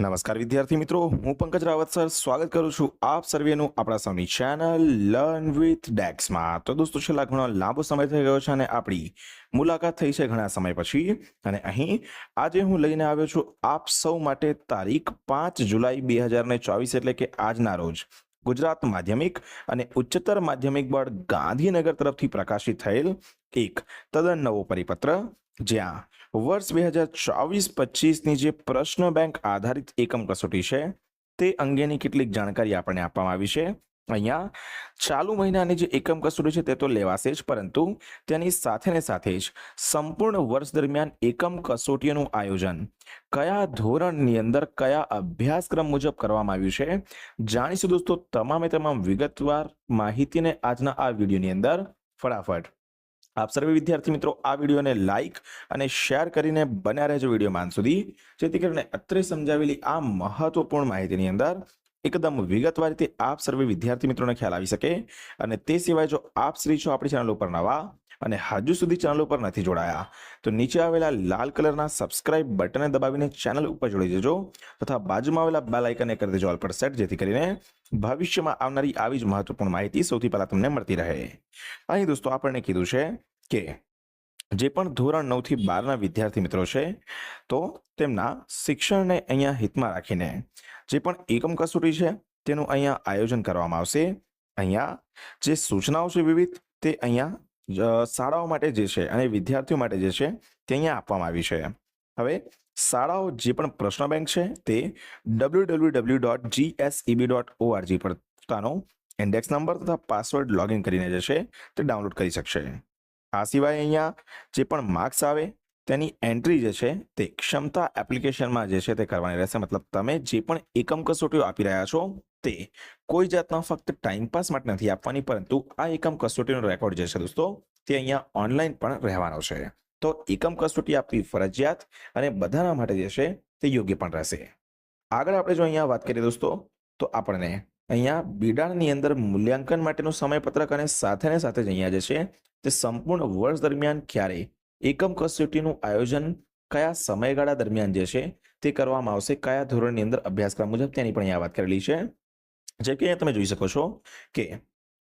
નમસ્કાર વિદ્યાર્થી મિત્રો, હું પંકજ રાવત સર સ્વાગત કરું છું આપ સર્વેનું આપણા સૌની ચેનલ લર્ન વિથ ડેક્સમાં। તો દોસ્તો, છેલ્લા ઘણો લાંબો સમય થઈ ગયો છે અને આપણી મુલાકાત થઈ છે ઘણા સમય પછી, અને અહીં આજે હું લઈને આવ્યો છું આપ સૌ માટે તારીખ 5 જુલાઈ 2024 એટલે કે આજના રોજ ગુજરાત માધ્યમિક અને ઉચ્ચતર માધ્યમિક બોર્ડ ગાંધીનગર તરફથી પ્રકાશિત થયેલ એક તદ્દન નવો પરિપત્ર, જ્યાં વર્ષ 2024-25ની જે પ્રશ્ન બેંક આધારિત એકમ કસોટી છે તે અંગેની કેટલીક જાણકારી આપણને આપવામાં આવી છે। અહીંયા ચાલુ મહિનાની જે એકમ કસોટી છે તે તો લેવાશે જ, પરંતુ તેની સાથે ને સાથે જ સંપૂર્ણ વર્ષ દરમિયાન એકમ કસોટીનું આયોજન કયા ધોરણની અંદર કયા અભ્યાસક્રમ મુજબ કરવામાં આવ્યું છે, જાણીશું દોસ્તો તમામે તમામ વિગતવાર માહિતીને આજના આ વિડીયોની અંદર। ફટાફટ આપ સર્વે વિદ્યાર્થી મિત્રો આ વિડીયોને લાઈક અને શેર કરીને બન્યા રહેજો વિડીયોમાં અંત સુધી, જેથી કરીને અત્રે સમજાવેલી આ મહત્વપૂર્ણ માહિતીની અંદર એકદમ વિગતવાર રીતે આપ સર્વે વિદ્યાર્થી મિત્રોને ખ્યાલ આવી શકે। અને તે સિવાય જો આપ શ્રી છો આપણી ચેનલ ઉપર નવા અને હજુ સુધી ચેનલ ઉપર નથી જોડાયા તો નીચે આવેલા લાલ કલરના સબસ્ક્રાઇબ બટનને દબાવીને ચેનલ ઉપર જોડી દેજો, તથા બાજુમાં આવેલા બેલ આઇકનને કરી દેજો ઓલ પર સેટ, જેથી કરીને ભવિષ્યમાં આવનારી આવી જ મહત્વપૂર્ણ માહિતી સૌથી પહેલા તમને મળતી રહે। અહીં દોસ્તો આપણને કીધું છે કે જે પણ ધોરણ 9 થી 12ના વિદ્યાર્થી મિત્રો છે તો તેમના શિક્ષણને અહીંયા હિતમાં રાખીને જે પણ એકમ કસોટી છે તેનું અહીંયા આયોજન કરવામાં આવશે। અહીંયા જે સૂચનાઓ છે વિવિધ તે અહીંયા શાળાઓ માટે જે છે અને વિદ્યાર્થીઓ માટે જે છે તે અહીંયા આપવામાં આવી છે। હવે શાળાઓ જે પણ પ્રશ્ન બેંક છે તે www.gseb.org પર પોતાનો ઇન્ડેક્સ નંબર તથા પાસવર્ડ લોગિન કરીને જે છે તે ડાઉનલોડ કરી શકશે। આ સિવાય અહીંયા જે પણ માર્ક્સ આવે તેની એન્ટ્રી જે છે તે ક્ષમતા એપ્લિકેશનમાં જે છે તે કરવાની રહેશે। મતલબ તમે જે પણ એકમ કસોટીઓ આપી રહ્યા છો તે કોઈ જાતના ફક્ત ટાઈમપાસ માટે નથી આપવાની, પરંતુ આ એકમ કસોટીનો રેકોર્ડ જે છે દોસ્તો તે અહીંયા ઓનલાઈન પણ રહેવાનો છે। તો એકમ કસોટી આપવી ફરજિયાત અને બધાના માટે જે છે તે યોગ્ય પણ રહેશે। આગળ આપણે જો અહીંયા વાત કરીએ દોસ્તો તો આપણને અહીંયા બિડાણની અંદર મૂલ્યાંકન માટેનું સમયપત્રક અને સાથે ને સાથે જ અહીંયા જે છે તે સંપૂર્ણ વર્ષ દરમિયાન ક્યારે એકમ કસોટીનું આયોજન કયા સમયગાળા દરમિયાન જે છે તે કરવામાં આવશે, કયા ધોરણની અંદર અભ્યાસક્રમ મુજબ તેની પણ અહીંયા વાત કરેલી છે। જેમ કે અહીંયા તમે જોઈ શકો છો કે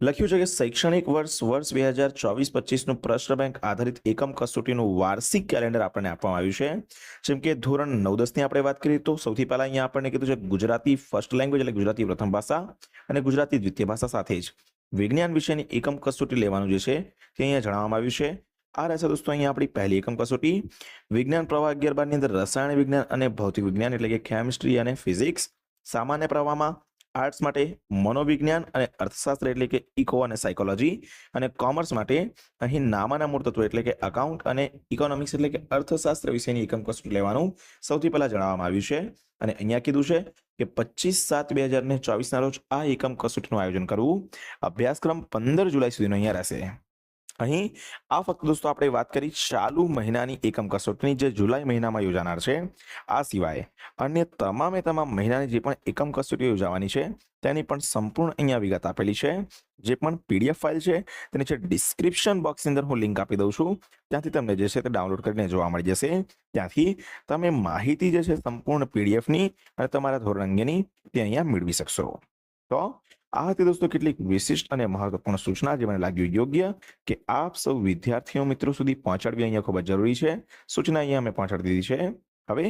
લખ્યું છે કે શૈક્ષણિક વર્ષ 2024-25નું પ્રશ્ન બેંક આધારિત એકમ કસોટીનું વાર્ષિક કેલેન્ડર આપણને આપવામાં આવ્યું છે। જેમ કે ધોરણ 9-10ની આપણે વાત કરીએ તો સૌથી પહેલા અહીંયા આપણને કીધું છે ગુજરાતી ફર્સ્ટ લેંગ્વેજ એટલે ગુજરાતી પ્રથમ ભાષા અને ગુજરાતી દ્વિતીય ભાષા સાથે જ વિજ્ઞાન વિષયની એકમ કસોટી લેવાનું જે છે તે અહીંયા જણાવવામાં આવ્યું છે। આ રહેશે દોસ્તો અહીંયા આપણી પહેલી એકમ કસોટી। વિજ્ઞાન પ્રવાહ 11-12ની અંદર રસાયણ વિજ્ઞાન અને ભૌતિક વિજ્ઞાન એટલે કે કેમિસ્ટ્રી અને ફિઝિક્સ। સામાન્ય પ્રવાહમાં આર્ટ્સ માટે મનોવિજ્ઞાન અને અર્થશાસ્ત્ર એટલે કે ઇકો અને સાયકોલોજી, અને કોમર્સ માટે અહીં નામાના મૂળ તત્વો એટલે કે અકાઉન્ટ અને ઇકોનોમિક્સ એટલે કે અર્થશાસ્ત્ર વિષયની એકમ કસોટી લેવાનું સૌથી પહેલા જણાવવામાં આવ્યું છે। અને અહીંયા કીધું છે કે 25/7/2024ના રોજ આ એકમ કસોટીનું આયોજન કરવું। અભ્યાસક્રમ 15 જુલાઈ સુધીનો અહીંયા રહેશે। અહીં આ ફક્ત દોસ્તો આપણે વાત કરી ચાલુ મહિનાની એકમ કસોટીની જે જુલાઈ મહિનામાં યોજાનાર છે। આ સિવાય અન્ય તમામે તમામ મહિનાની જે પણ એકમ કસોટી યોજાવાની છે તેની પણ સંપૂર્ણ અહીંયા વિગત આપેલી છે। જે પણ પીડીએફ ફાઇલ છે તેની છે ડિસ્ક્રિપ્શન બોક્સની અંદર હું લિંક આપી દઉં છું, ત્યાંથી તમને જે છે તે ડાઉનલોડ કરીને જોવા મળી જશે। ત્યાંથી તમે માહિતી જે છે સંપૂર્ણ પીડીએફની અને તમારા ધોરણ અંગેની તે અહીંયા મેળવી શકશો। તો આ હતી દોસ્તો કેટલીક વિશિષ્ટ અને મહત્વપૂર્ણ સૂચના જે મને લાગ્યું યોગ્ય કે આપ સૌ વિદ્યાર્થીઓ મિત્રો સુધી પહોંચાડવી અહીંયા ખૂબ જ જરૂરી છે। સૂચના અહીંયા અમે પહોંચાડી દીધી છે। હવે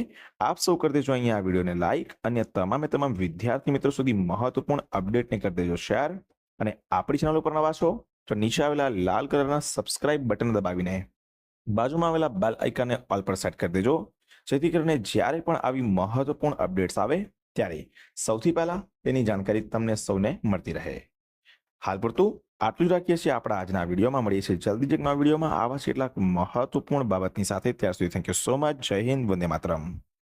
આપ સૌ કરી દેજો અહીંયા આ વિડીયોને લાઈક અને તમામે તમામ વિદ્યાર્થી મિત્રો સુધી મહત્વપૂર્ણ અપડેટને કરી દેજો શેર। અને આપણી ચેનલ ઉપર નવા છો તો નીચે આવેલા લાલ કલરના સબસ્ક્રાઇબ બટન દબાવીને બાજુમાં આવેલા બેલ આઇકનને ઓલ પર સેટ કરી દેજો, જેથી કરીને જ્યારે પણ આવી મહત્વપૂર્ણ અપડેટ્સ આવે ત્યારે સૌથી પહેલા તેની જાણકારી તમને સૌને મળતી રહે। હાલ પૂરતું આટલું જ રાખીએ છીએ આપણા આજના વિડીયોમાં। મળીએ છીએ જલ્દી જ એક નવા વિડીયોમાં આવા કેટલાક મહત્વપૂર્ણ બાબતની સાથે। ત્યાર સુધી થેન્ક યુ સો મચ। જય હિન્દ, વંદે માતરમ।